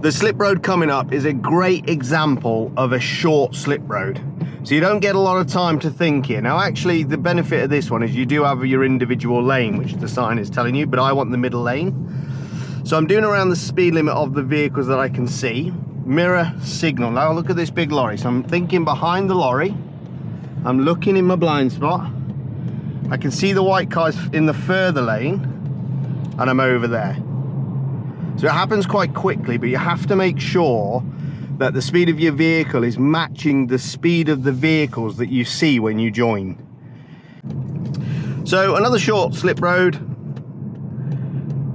The slip road coming up is a great example of a short slip road. So you don't get a lot of time to think here. Now actually the benefit of this one is you do have your individual lane, which the sign is telling you, but I want the middle lane. So I'm doing around the speed limit of the vehicles that I can see. Mirror, signal. Now look at this big lorry. So I'm thinking behind the lorry. I'm looking in my blind spot. I can see the white cars in the further lane and I'm over there. So it happens quite quickly, but you have to make sure that the speed of your vehicle is matching the speed of the vehicles that you see when you join. So another short slip road.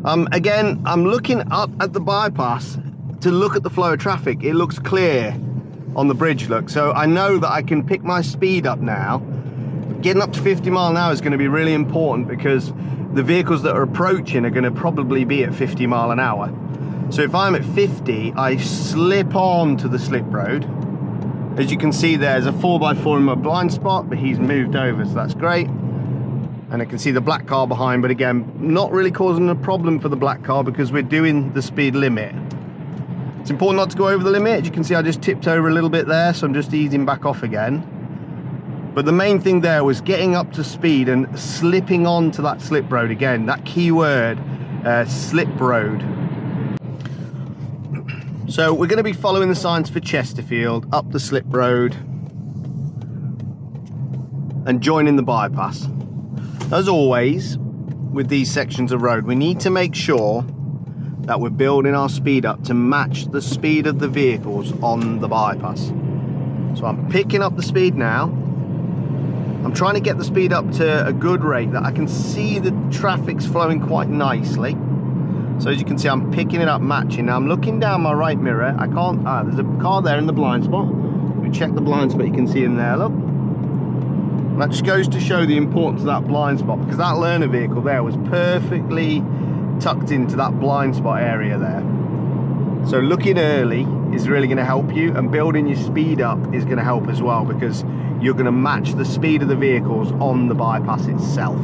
Again, I'm looking up at the bypass to look at the flow of traffic. It looks clear on the bridge, look. So I know that I can pick my speed up now. Getting up to 50 mile an hour is going to be really important because the vehicles that are approaching are going to probably be at 50 mile an hour. So if I'm at 50, I slip on to the slip road. As you can see, there's a 4x4 in my blind spot, but he's moved over, so that's great. And I can see the black car behind, but again, not really causing a problem for the black car because we're doing the speed limit. It's important not to go over the limit. As you can see, I just tipped over a little bit there, so I'm just easing back off again. But the main thing there was getting up to speed and slipping onto that slip road again. That key word, slip road. So we're going to be following the signs for Chesterfield, up the slip road and joining the bypass. As always, with these sections of road, we need to make sure that we're building our speed up to match the speed of the vehicles on the bypass. So I'm picking up the speed now. I'm trying to get the speed up to a good rate that I can see the traffic's flowing quite nicely. So as you can see, I'm picking it up, matching. Now I'm looking down my right mirror. I can't, there's a car there in the blind spot. We check the blind spot, you can see in there, look. And that just goes to show the importance of that blind spot because that learner vehicle there was perfectly tucked into that blind spot area there. So looking early is really going to help you, and building your speed up is going to help as well because you're going to match the speed of the vehicles on the bypass itself.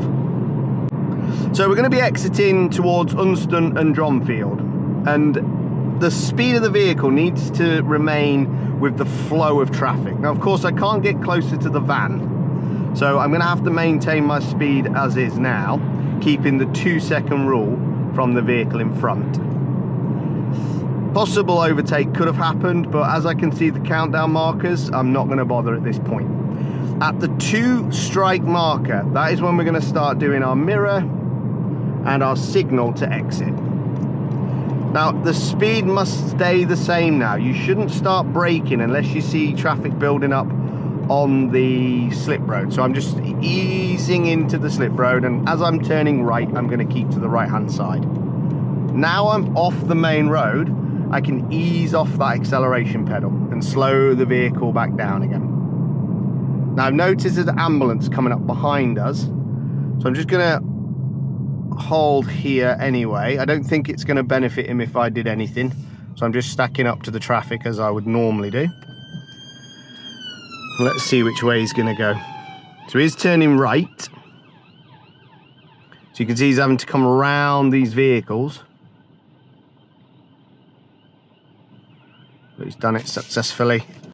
So we're going to be exiting towards Unston and Dronfield, and the speed of the vehicle needs to remain with the flow of traffic. Now of course I can't get closer to the van, so I'm going to have to maintain my speed as is now, keeping the 2-second rule from the vehicle in front. Possible overtake could have happened, but as I can see the countdown markers, I'm not going to bother at this point. At the 2-strike marker, that is when we're going to start doing our mirror and our signal to exit. Now the speed must stay the same now. You shouldn't start braking unless you see traffic building up on the slip road. So I'm just easing into the slip road, and as I'm turning right, I'm going to keep to the right hand side. Now I'm off the main road, I can ease off that acceleration pedal and slow the vehicle back down again. Now I've noticed there's an ambulance coming up behind us, so I'm just going to hold here anyway. I don't think it's going to benefit him if I did anything, so I'm just stacking up to the traffic as I would normally do. Let's see which way he's going to go. So he's turning right, so you can see he's having to come around these vehicles, but he's done it successfully.